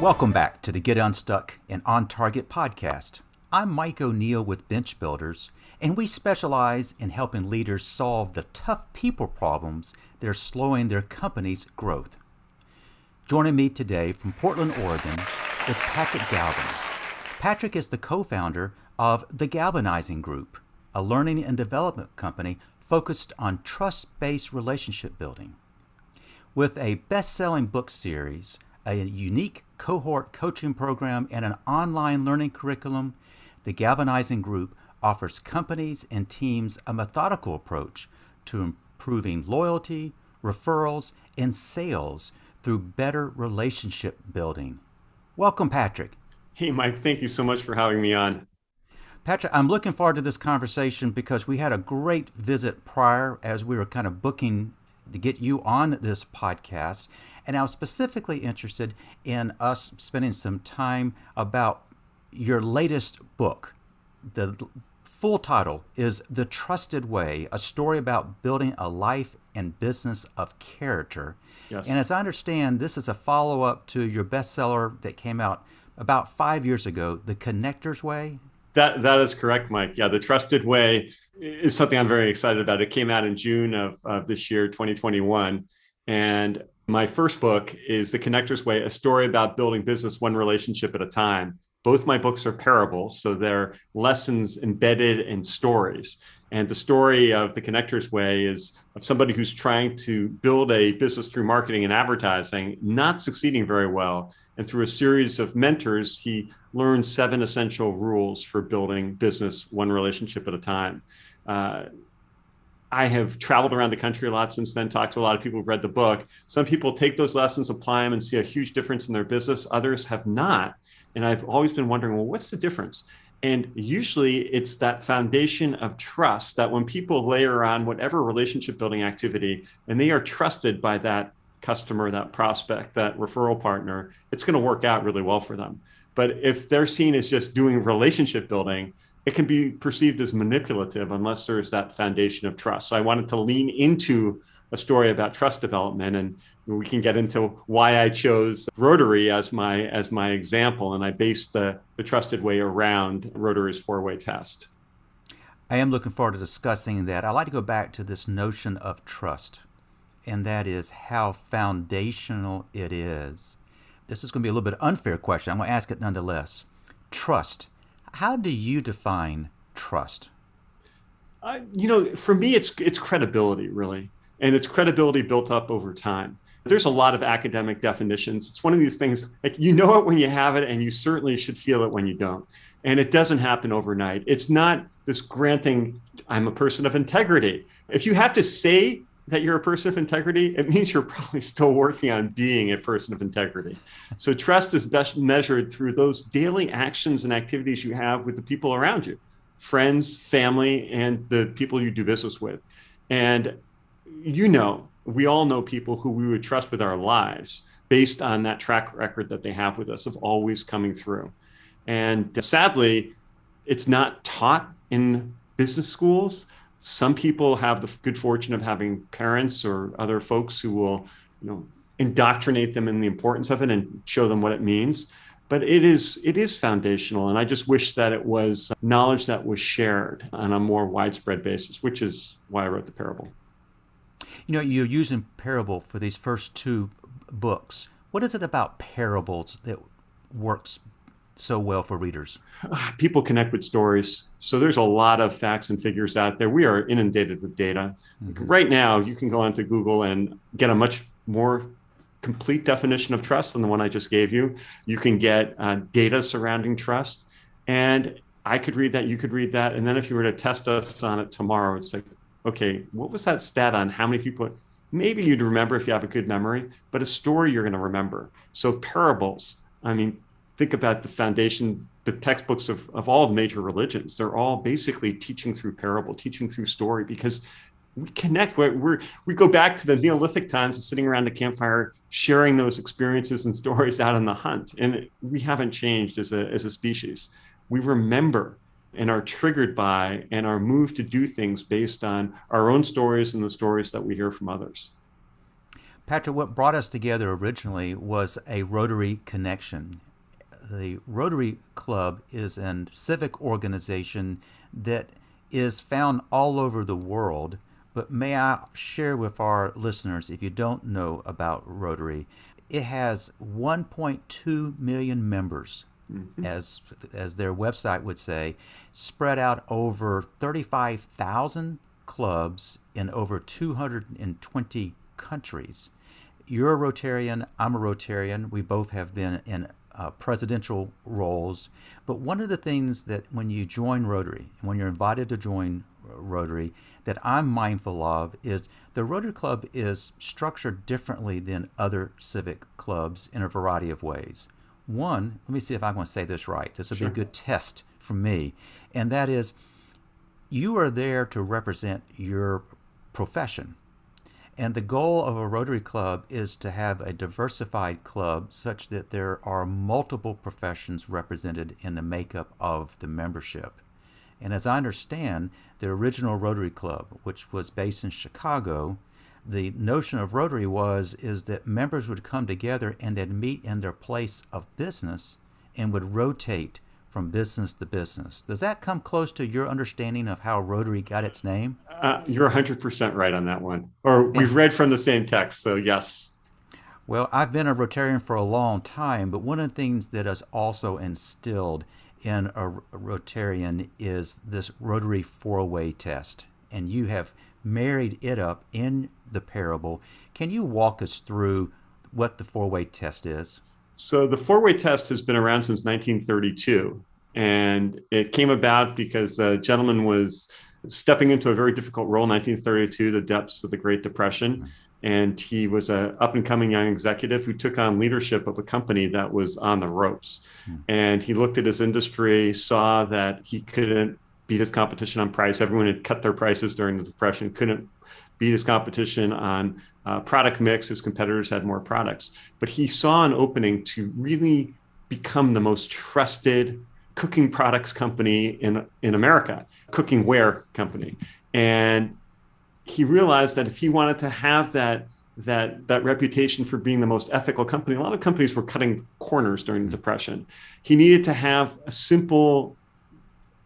Welcome back to the Get Unstuck and On Target podcast. I'm Mike O'Neill with Bench Builders, and we specialize in helping leaders solve the tough people problems that are slowing their company's growth. Joining me today from Portland, Oregon, is Patrick Galvin. Patrick is the co-founder of the Galvanizing Group, a learning and development company focused on trust-based relationship building. With a best-selling book series, a unique cohort coaching program, and an online learning curriculum, the Galvanizing Group offers companies and teams a methodical approach to improving loyalty, referrals, and sales through better relationship building. Welcome, Patrick. Hey, Mike, thank you so much for having me on. Patrick, I'm looking forward to this conversation because we had a great visit prior as we were kind of booking to get you on this podcast. And I was specifically interested in us spending some time about your latest book. The full title is The Trusted Way, a story about building a life and business of character. Yes. And as I understand, this is a follow-up to your bestseller that came out about 5 years ago, The Connector's Way. That is correct, Mike. Yeah, The Trusted Way is something I'm very excited about. It came out in June of this year, 2021. And my first book is The Connector's Way, a story about building business one relationship at a time. Both my books are parables, so they're lessons embedded in stories. And the story of The Connector's Way is of somebody who's trying to build a business through marketing and advertising, not succeeding very well. And through a series of mentors, he learned 7 essential rules for building business one relationship at a time. I have traveled around the country a lot since then, talked to a lot of people who've read the book. Some people take those lessons, apply them, and see a huge difference in their business. Others have not. And I've always been wondering, well, what's the difference? And usually it's that foundation of trust that when people layer on whatever relationship building activity, and they are trusted by that customer, that prospect, that referral partner, it's going to work out really well for them. But if they're seen as just doing relationship building, it can be perceived as manipulative unless there's that foundation of trust. So I wanted to lean into a story about trust development, and we can get into why I chose Rotary as my example, and I based the Trusted Way around Rotary's FourWay Test. I am looking forward to discussing that. I'd like to go back to this notion of trust, and that is how foundational it is. This is going to be a little bit unfair question. I'm going to ask it nonetheless. Trust. How do you define trust? For me, it's credibility, really. And it's credibility built up over time. There's a lot of academic definitions. It's one of these things, like you know it when you have it, and you certainly should feel it when you don't. And it doesn't happen overnight. It's not this granting, I'm a person of integrity. If you have to say that you're a person of integrity, it means you're probably still working on being a person of integrity. So trust is best measured through those daily actions and activities you have with the people around you, friends, family, and the people you do business with. And we all know people who we would trust with our lives based on that track record that they have with us of always coming through. And sadly, it's not taught in business schools. Some people have the good fortune of having parents or other folks who will, indoctrinate them in the importance of it and show them what it means. But it is foundational. And I just wish that it was knowledge that was shared on a more widespread basis, which is why I wrote the parable. You're using parable for these first 2 books. What is it about parables that works so well for readers? People connect with stories. So there's a lot of facts and figures out there. We are inundated with data. Mm-hmm. Right now, you can go onto Google and get a much more complete definition of trust than the one I just gave you. You can get data surrounding trust. And I could read that, you could read that. And then if you were to test us on it tomorrow, it's like, okay, what was that stat on how many people? Maybe you'd remember if you have a good memory, but a story you're going to remember. So parables, think about the foundation, the textbooks of all the major religions. They're all basically teaching through parable, teaching through story, because we connect. We go back to the Neolithic times and sitting around the campfire, sharing those experiences and stories out on the hunt. And we haven't changed as a species. We remember and are triggered by and are moved to do things based on our own stories and the stories that we hear from others. Patrick, what brought us together originally was a Rotary connection. The Rotary Club is a civic organization that is found all over the world. But may I share with our listeners, if you don't know about Rotary, it has 1.2 million members, as their website would say, spread out over 35,000 clubs in over 220 countries. You're a Rotarian, I'm a Rotarian. We both have been in presidential roles. But one of the things that when you join Rotary, when you're invited to join Rotary, that I'm mindful of is the Rotary Club is structured differently than other civic clubs in a variety of ways. One, let me see if I'm going to say this right. This will be a good test for me. And that is, you are there to represent your profession. And the goal of a Rotary Club is to have a diversified club such that there are multiple professions represented in the makeup of the membership. And as I understand, the original Rotary Club, which was based in Chicago, the notion of Rotary is that members would come together and they'd meet in their place of business and would rotate from business to business. Does that come close to your understanding of how Rotary got its name? You're 100% right on that one. Or we've read from the same text, so yes. Well, I've been a Rotarian for a long time, but one of the things that is also instilled in a Rotarian is this Rotary FourWay Test. And you have married it up in the parable. Can you walk us through what the FourWay Test is? So the FourWay Test has been around since 1932, and it came about because a gentleman was stepping into a very difficult role in 1932, the depths of the Great Depression, and he was an up-and-coming young executive who took on leadership of a company that was on the ropes. And he looked at his industry, saw that he couldn't beat his competition on price. Everyone had cut their prices during the Depression, couldn't beat his competition on product mix. His competitors had more products. But he saw an opening to really become the most trusted cooking products company in America, cooking ware company. And he realized that if he wanted to have that reputation for being the most ethical company, a lot of companies were cutting corners during the Depression. He needed to have a simple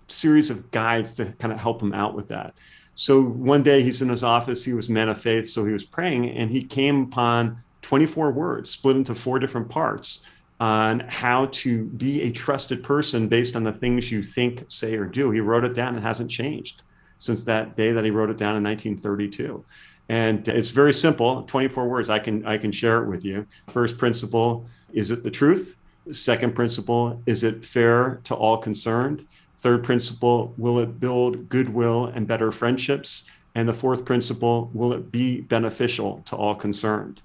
series of guides to kind of help him out with that. So one day he's in his office, he was man of faith, so he was praying, and he came upon 24 words split into 4 different parts on how to be a trusted person based on the things you think, say, or do. He wrote it down. It hasn't changed since that day that he wrote it down in 1932. And it's very simple, 24 words. I can share it with you. First principle, is it the truth? Second principle, is it fair to all concerned? Third principle, will it build goodwill and better friendships? And the fourth principle, will it be beneficial to all concerned?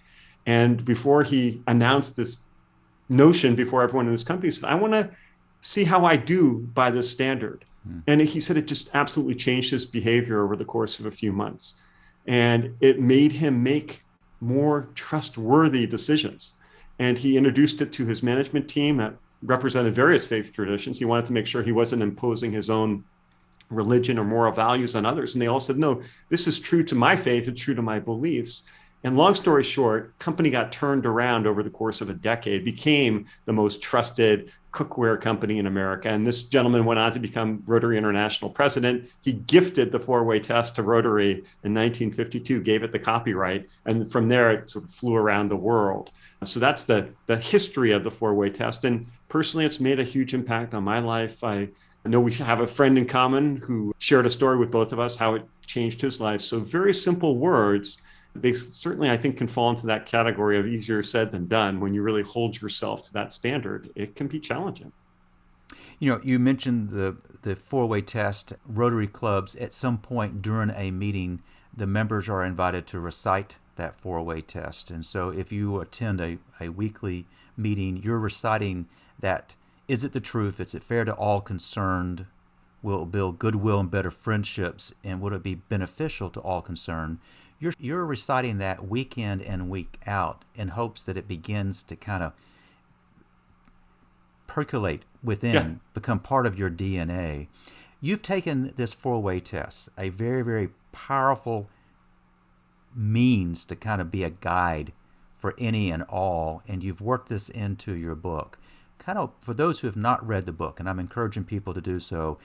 And before he announced this notion before everyone in this company, he said, I want to see how I do by this standard. And he said it just absolutely changed his behavior over the course of a few months. And it made him make more trustworthy decisions. And he introduced it to his management team that represented various faith traditions. He wanted to make sure he wasn't imposing his own religion or moral values on others. And they all said, no, this is true to my faith, it's true to my beliefs. And long story short, company got turned around over the course of a decade, became the most trusted cookware company in America. And this gentleman went on to become Rotary International president. He gifted the FourWay Test to Rotary in 1952, gave it the copyright. And from there, it sort of flew around the world. So that's the history of the FourWay Test. And personally, it's made a huge impact on my life. I know we have a friend in common who shared a story with both of us, how it changed his life. So very simple words. They certainly, I think, can fall into that category of easier said than done. When you really hold yourself to that standard, it can be challenging. You know, you mentioned the FourWay Test. Rotary clubs, at some point during a meeting, the members are invited to recite that FourWay Test. And so if you attend a weekly meeting, you're reciting that. Is it the truth? Is it fair to all concerned? Will it build goodwill and better friendships? And would it be beneficial to all concerned? You're reciting that week in and week out in hopes that it begins to kind of percolate within, become part of your DNA. You've taken this FourWay Test, a very, very powerful means to kind of be a guide for any and all, and you've worked this into your book. Kind of, for those who have not read the book, and I'm encouraging people to do so,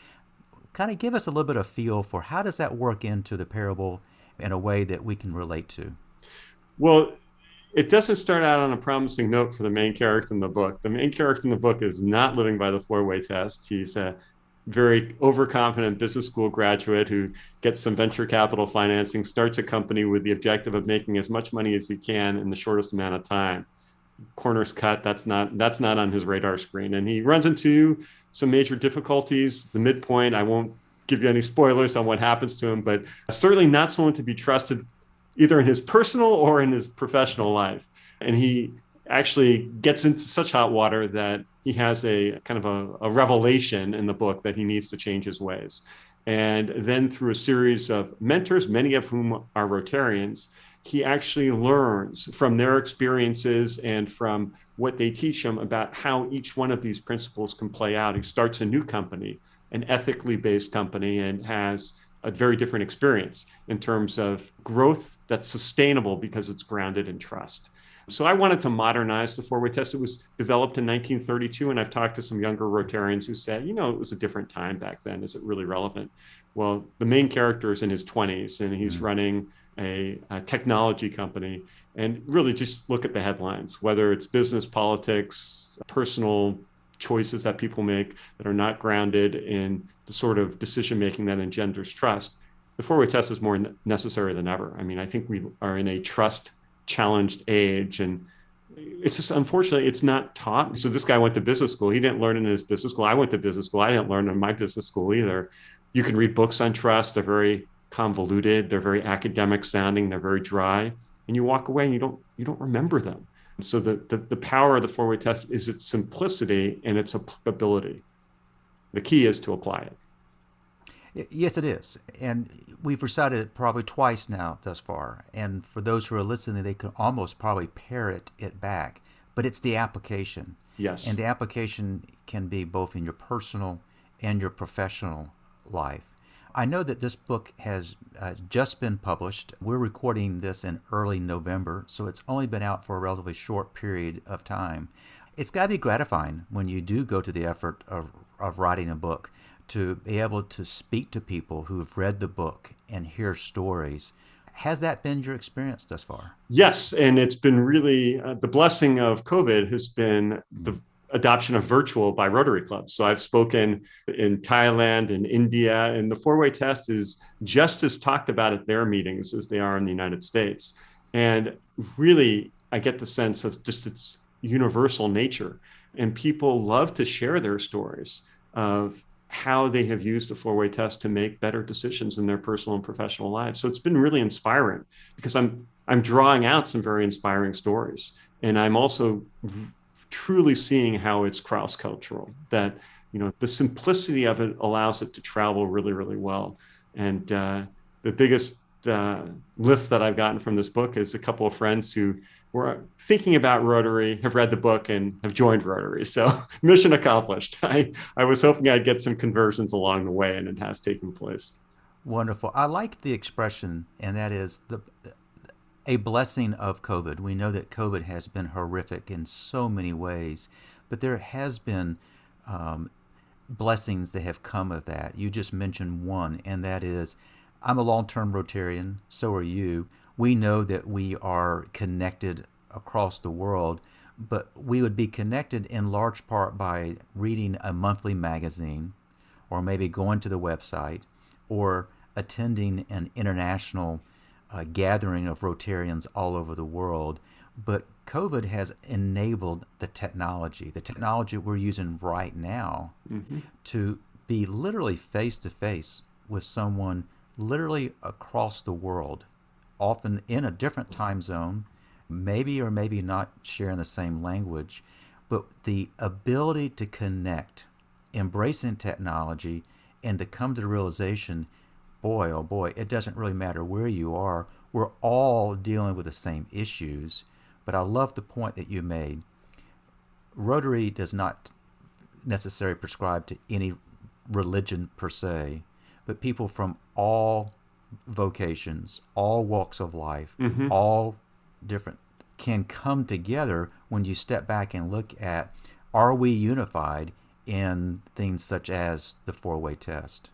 kind of give us a little bit of feel for how does that work into the parable in a way that we can relate to. Well, it doesn't start out on a promising note for the main character in the book. The main character in the book is not living by the FourWay Test. He's a very overconfident business school graduate who gets some venture capital financing, starts a company with the objective of making as much money as he can in the shortest amount of time. Corners cut, that's not on his radar screen. And he runs into some major difficulties. The midpoint, I won't give you any spoilers on what happens to him, but certainly not someone to be trusted either in his personal or in his professional life. And he actually gets into such hot water that he has a kind of a revelation in the book that he needs to change his ways. And then through a series of mentors, many of whom are Rotarians, he actually learns from their experiences and from what they teach him about how each one of these principles can play out. He starts a new company, an ethically based company, and has a very different experience in terms of growth that's sustainable because it's grounded in trust. So I wanted to modernize the FourWay Test. It was developed in 1932, and I've talked to some younger Rotarians who said, it was a different time back then. Is it really relevant? Well, the main character is in his 20s, and he's running a technology company. And really just look at the headlines, whether it's business, politics, personal choices that people make that are not grounded in the sort of decision-making that engenders trust. The FourWay Test is more necessary than ever. I mean, I think we are in a trust-challenged age, and it's just, unfortunately, it's not taught. So this guy went to business school. He didn't learn in his business school. I went to business school. I didn't learn in my business school either. You can read books on trust. They're very convoluted. They're very academic sounding. They're very dry. And you walk away and you don't remember them. So the power of the FourWay Test is its simplicity and its applicability. The key is to apply it. Yes, it is. And we've recited it probably twice now thus far. And for those who are listening, they can almost probably parrot it back. But it's the application. Yes. And the application can be both in your personal and your professional life. I know that this book has just been published. We're recording this in early November, so it's only been out for a relatively short period of time. It's got to be gratifying when you do go to the effort of writing a book, to be able to speak to people who've read the book and hear stories. Has that been your experience thus far? Yes, and it's been really, the blessing of COVID has been the adoption of virtual by Rotary clubs. So I've spoken in Thailand and India, and the FourWay Test is just as talked about at their meetings as they are in the United States. And really, I get the sense of just its universal nature. And people love to share their stories of how they have used the FourWay Test to make better decisions in their personal and professional lives. So it's been really inspiring because I'm drawing out some very inspiring stories. And I'm also truly seeing how it's cross-cultural, that, the simplicity of it allows it to travel really, really well. And the biggest lift that I've gotten from this book is a couple of friends who were thinking about Rotary, have read the book, and have joined Rotary. So mission accomplished. I was hoping I'd get some conversions along the way, and it has taken place. Wonderful. I like the expression, and that is a blessing of COVID. We know that COVID has been horrific in so many ways, but there has been blessings that have come of that. You just mentioned one, and that is, I'm a long-term Rotarian, so are you. We know that we are connected across the world, but we would be connected in large part by reading a monthly magazine, or maybe going to the website, or attending an international gathering of Rotarians all over the world. But COVID has enabled the technology we're using right now, to be literally face-to-face with someone literally across the world, often in a different time zone, maybe or maybe not sharing the same language, but the ability to connect, embracing technology, and to come to the realization, boy, oh boy, it doesn't really matter where you are. We're all dealing with the same issues. But I love the point that you made. Rotary does not necessarily prescribe to any religion per se, but people from all vocations, all walks of life, all different can come together when you step back and look at, are we unified in things such as the four-way test?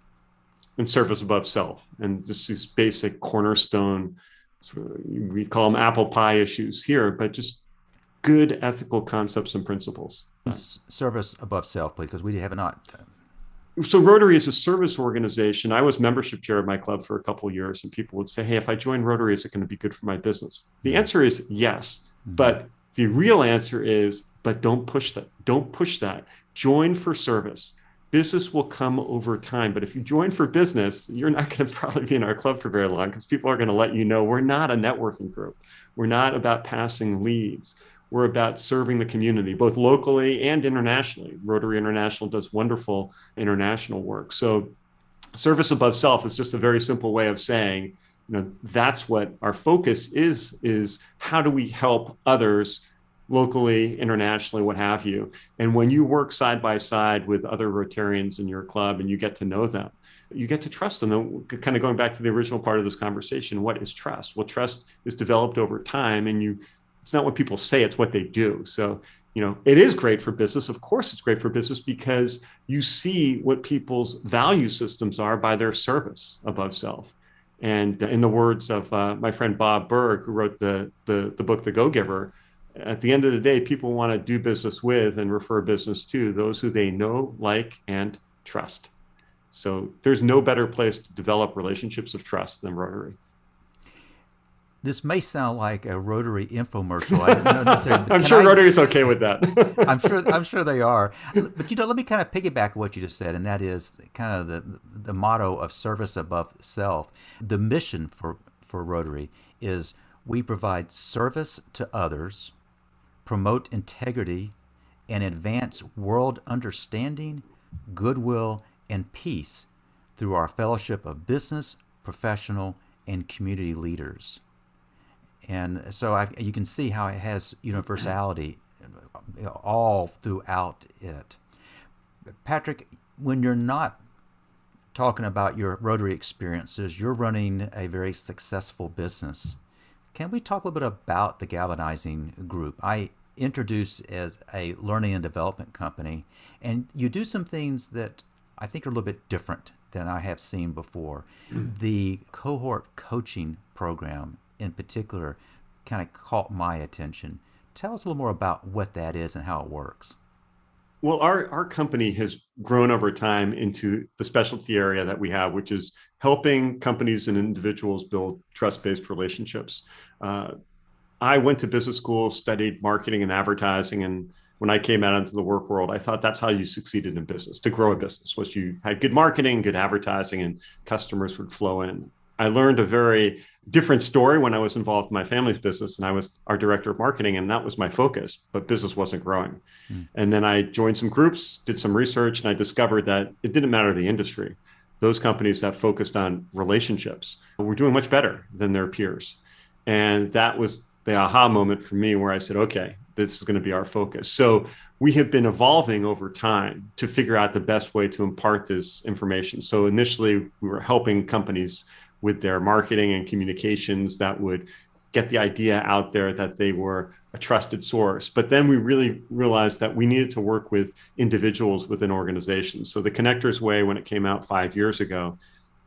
And service above self. And this is basic cornerstone, we call them apple pie issues here, but just good ethical concepts and principles. Service above self, please, because we have not. So Rotary is a service organization. I was membership chair of my club for a couple of years, and people would say, hey, if I join Rotary, is it going to be good for my business? The answer is yes. But the real answer is, but don't push that. Don't push that. Join for service. Business will come over time. But if you join for business, you're not going to probably be in our club for very long, because people are going to let you know we're not a networking group. We're not about passing leads. We're about serving the community, both locally and internationally. Rotary International does wonderful international work. So service above self is just a very simple way of saying, that's what our focus is how do we help others locally, internationally, what have you. And when you work side by side with other Rotarians in your club and you get to know them, you get to trust them. Kind of going back to the original part of this conversation, what is trust? Well, trust is developed over time, and it's not what people say, it's what they do. So, it is great for business. Of course, it's great for business because you see what people's value systems are by their service above self. And in the words of my friend Bob Berg, who wrote the book, The Go-Giver, at the end of the day, people want to do business with and refer business to those who they know, like, and trust. So there's no better place to develop relationships of trust than Rotary. This may sound like a Rotary infomercial. I don't know necessarily. I'm sure Rotary is okay with that. I'm sure they are. But let me kind of piggyback what you just said, and that is kind of the motto of service above self. The mission for Rotary is we provide service to others, promote integrity, and advance world understanding, goodwill, and peace through our fellowship of business, professional, and community leaders. And so you can see how it has universality all throughout it. Patrick, when you're not talking about your Rotary experiences, you're running a very successful business. Can we talk a little bit about the Galvanizing Group? I introduce as a learning and development company, and you do some things that I think are a little bit different than I have seen before. The cohort coaching program in particular kind of caught my attention. Tell us a little more about what that is and how it works. Well, our company has grown over time into the specialty area that we have, which is helping companies and individuals build trust-based relationships. I went to business school, studied marketing and advertising, and when I came out into the work world, I thought that's how you succeeded in business. To grow a business was you had good marketing, good advertising, and customers would flow in. I learned a very different story when I was involved in my family's business, and I was our director of marketing, and that was my focus, but business wasn't growing. And then I joined some groups, did some research, and I discovered that it didn't matter the industry. Those companies that focused on relationships were doing much better than their peers. And that was the aha moment for me where I said, okay, this is going to be our focus. So we have been evolving over time to figure out the best way to impart this information. So initially, we were helping companies with their marketing and communications that would get the idea out there that they were a trusted source. But then we really realized that we needed to work with individuals within organizations. So the Connectors Way, when it came out 5 years ago,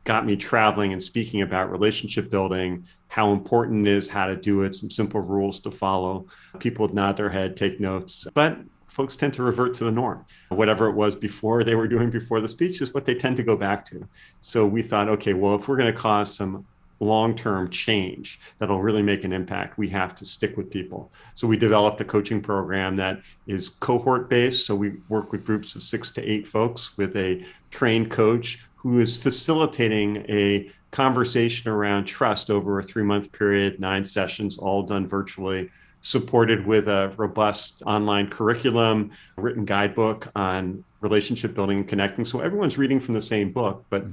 got me traveling and speaking about relationship building, how important it is, how to do it, some simple rules to follow. People would nod their head, take notes, but folks tend to revert to the norm. Whatever it was before they were doing before the speech is what they tend to go back to. So we thought, okay, well, if we're going to cause some long-term change that'll really make an impact, we have to stick with people. So we developed a coaching program that is cohort-based. So we work with groups of 6 to 8 folks with a trained coach who is facilitating a conversation around trust over a 3-month period, 9 sessions, all done virtually, supported with a robust online curriculum, a written guidebook on relationship building and connecting. So everyone's reading from the same book, but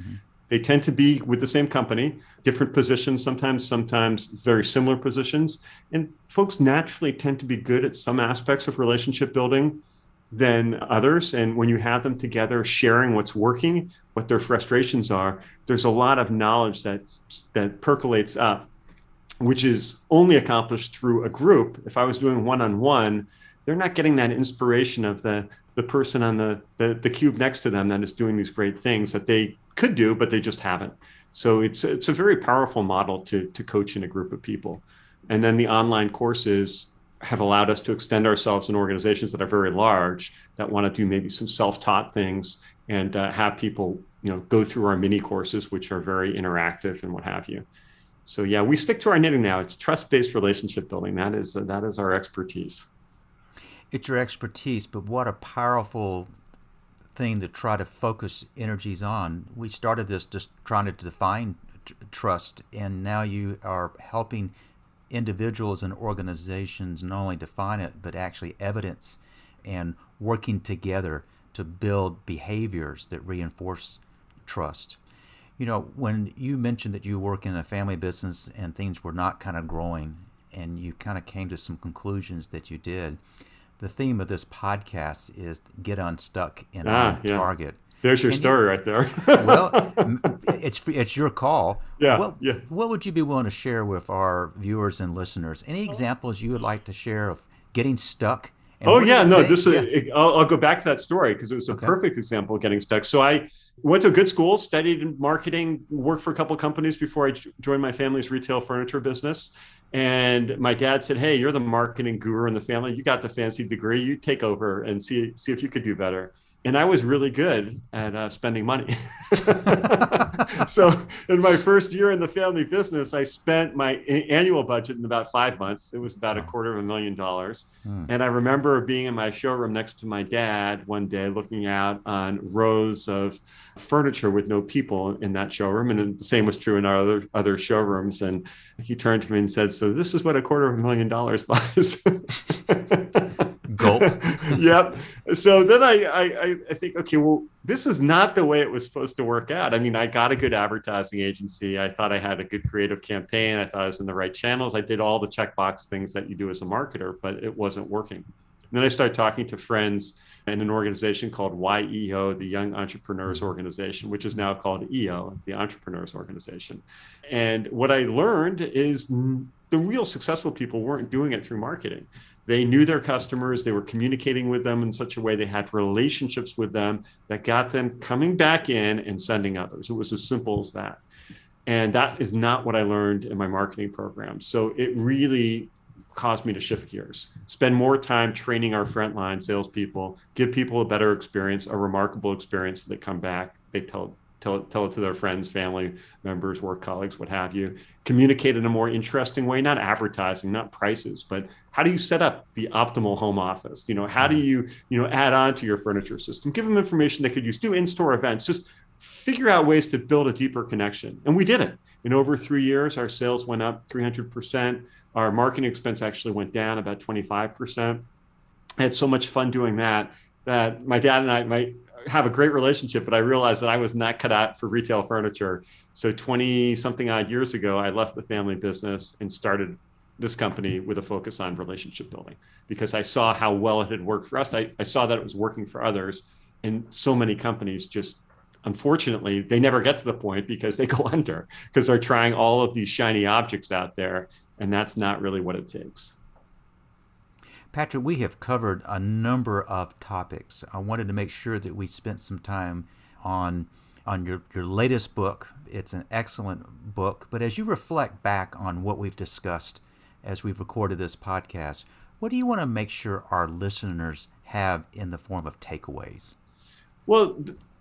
they tend to be with the same company, different positions, sometimes very similar positions. And folks naturally tend to be good at some aspects of relationship building than others. And when you have them together, sharing what's working, what their frustrations are, there's a lot of knowledge that percolates up which is only accomplished through a group. If I was doing one-on-one, they're not getting that inspiration of the person on the cube next to them that is doing these great things that they could do, but they just haven't. So it's a very powerful model to coach in a group of people. And then the online courses have allowed us to extend ourselves in organizations that are very large, that want to do maybe some self-taught things, and have people, go through our mini courses, which are very interactive and what have you. So yeah, we stick to our knitting now. It's trust-based relationship building. That is our expertise. It's your expertise, but what a powerful thing to try to focus energies on. We started this just trying to define trust, and now you are helping individuals and organizations not only define it, but actually evidence and working together to build behaviors that reinforce trust. When you mentioned that you work in a family business and things were not kind of growing, and you kind of came to some conclusions that you did, the theme of this podcast is get unstuck and on target. There's your story right there. Well, it's your call. Yeah, What would you be willing to share with our viewers and listeners? Any examples you would like to share of getting stuck? I'll go back to that story because it was a perfect example of getting stuck. So I went to a good school, studied in marketing, worked for a couple of companies before I joined my family's retail furniture business. And my dad said, "Hey, you're the marketing guru in the family. You got the fancy degree. You take over and see if you could do better." And I was really good at spending money. So in my first year in the family business, I spent my annual budget in about 5 months. It was about $250,000. And I remember being in my showroom next to my dad one day, looking out on rows of furniture with no people in that showroom. And the same was true in our other showrooms. And he turned to me and said, "So this is what $250,000 buys." Gulp. Yep. So then I think, okay, well, this is not the way it was supposed to work out. I mean, I got a good advertising agency. I thought I had a good creative campaign. I thought I was in the right channels. I did all the checkbox things that you do as a marketer, but it wasn't working. And then I started talking to friends in an organization called YEO, the Young Entrepreneurs Organization, which is now called EO, the Entrepreneurs Organization. And what I learned is the real successful people weren't doing it through marketing. They knew their customers. They were communicating with them in such a way. They had relationships with them that got them coming back in and sending others. It was as simple as that. And that is not what I learned in my marketing program. So it really caused me to shift gears, spend more time training our frontline salespeople, give people a better experience, a remarkable experience so they come back. They tell it to their friends, family members, work colleagues, what have you. Communicate in a more interesting way, not advertising, not prices, but how do you set up the optimal home office? How do you, add on to your furniture system? Give them information they could use, do in-store events, just figure out ways to build a deeper connection. And we did it. In over 3 years, our sales went up 300%. Our marketing expense actually went down about 25%. I had so much fun doing that my dad and I might have a great relationship, but I realized that I was not cut out for retail furniture. So 20 something odd years ago, I left the family business and started this company with a focus on relationship building because I saw how well it had worked for us. I saw that it was working for others, and so many companies just, unfortunately, they never get to the point because they go under because they're trying all of these shiny objects out there, and that's not really what it takes. Patrick, we have covered a number of topics. I wanted to make sure that we spent some time on your latest book. It's an excellent book, but as you reflect back on what we've discussed as we've recorded this podcast, what do you want to make sure our listeners have in the form of takeaways? Well,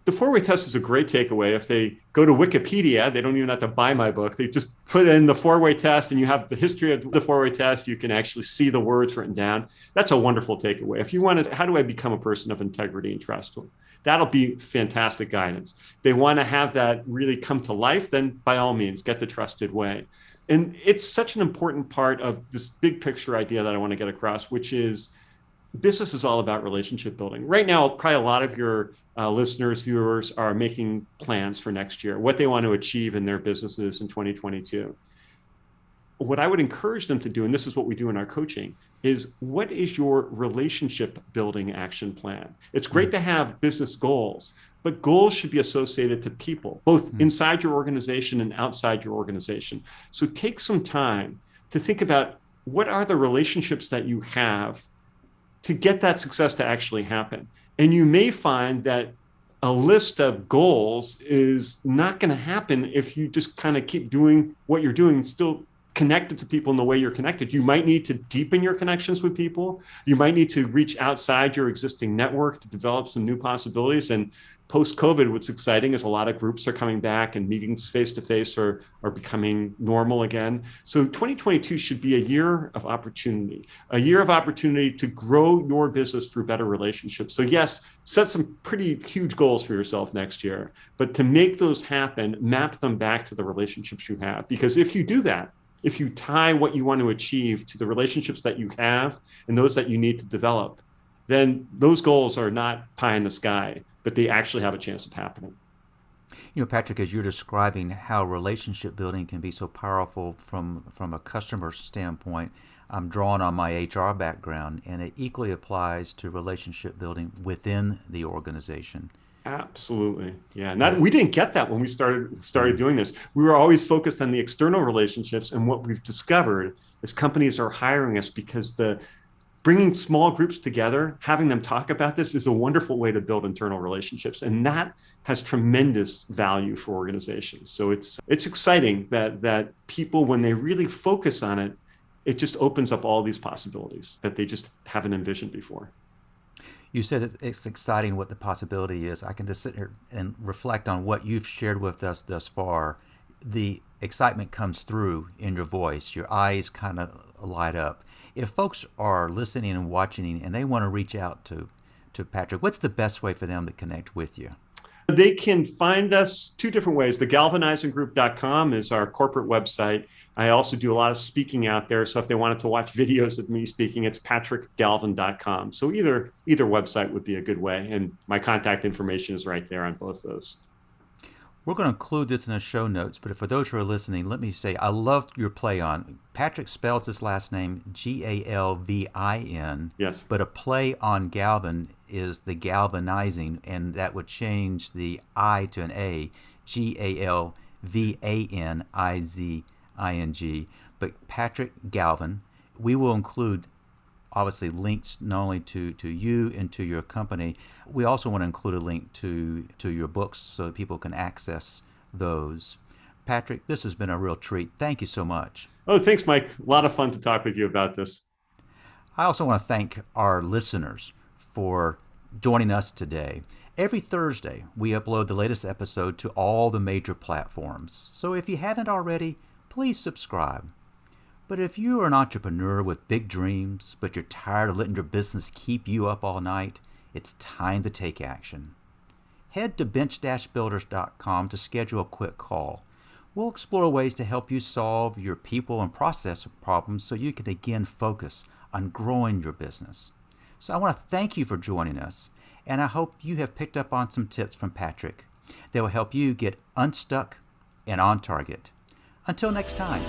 the FourWay Test is a great takeaway. If they go to Wikipedia, they don't even have to buy my book. They just put in the FourWay Test and you have the history of the FourWay Test. You can actually see the words written down. That's a wonderful takeaway. If you want to, how do I become a person of integrity and trust? That'll be fantastic guidance. If they want to have that really come to life, then by all means, get the trusted way. And it's such an important part of this big picture idea that I want to get across, which is business is all about relationship building. Right now, probably a lot of your listeners, viewers are making plans for next year, what they want to achieve in their businesses in 2022. What I would encourage them to do, and this is what we do in our coaching, is what is your relationship building action plan? It's great to have business goals, but goals should be associated to people, both inside your organization and outside your organization. So take some time to think about what are the relationships that you have to get that success to actually happen. And you may find that a list of goals is not going to happen if you just kind of keep doing what you're doing and still connected to people in the way you're connected. You might need to deepen your connections with people. You might need to reach outside your existing network to develop some new possibilities. And post-COVID, what's exciting is a lot of groups are coming back and meetings face-to-face are becoming normal again. So 2022 should be a year of opportunity to grow your business through better relationships. So yes, set some pretty huge goals for yourself next year, but to make those happen, map them back to the relationships you have. Because if you do that, if you tie what you want to achieve to the relationships that you have and those that you need to develop, then those goals are not pie in the sky, but they actually have a chance of happening. Patrick, as you're describing how relationship building can be so powerful from a customer standpoint, I'm drawing on my HR background, and it equally applies to relationship building within the organization. Absolutely. Yeah. And we didn't get that when we started doing this. We were always focused on the external relationships. And what we've discovered is companies are hiring us because bringing small groups together, having them talk about this is a wonderful way to build internal relationships. And that has tremendous value for organizations. So it's exciting that people, when they really focus on it, it just opens up all these possibilities that they just haven't envisioned before. You said it's exciting what the possibility is. I can just sit here and reflect on what you've shared with us thus far. The excitement comes through in your voice. Your eyes kind of light up. If folks are listening and watching and they want to reach out to Patrick, what's the best way for them to connect with you? They can find us two different ways. The galvanizinggroup.com is our corporate website. I also do a lot of speaking out there. So if they wanted to watch videos of me speaking, it's patrickgalvin.com. So either website would be a good way. And my contact information is right there on both those. We're going to include this in the show notes, but for those who are listening, let me say I love your play on. Patrick spells his last name Galvin. Yes. But a play on Galvin is the galvanizing, and that would change the I to an A, Galvanizing. But Patrick Galvin, we will include obviously links not only to you and to your company. We also want to include a link to your books so that people can access those. Patrick, this has been a real treat. Thank you so much. Oh, thanks, Mike. A lot of fun to talk with you about this. I also want to thank our listeners for joining us today. Every Thursday, we upload the latest episode to all the major platforms. So if you haven't already, please subscribe. But if you are an entrepreneur with big dreams, but you're tired of letting your business keep you up all night, it's time to take action. Head to bench-builders.com to schedule a quick call. We'll explore ways to help you solve your people and process problems so you can again focus on growing your business. So I want to thank you for joining us, and I hope you have picked up on some tips from Patrick that will help you get unstuck and on target. Until next time.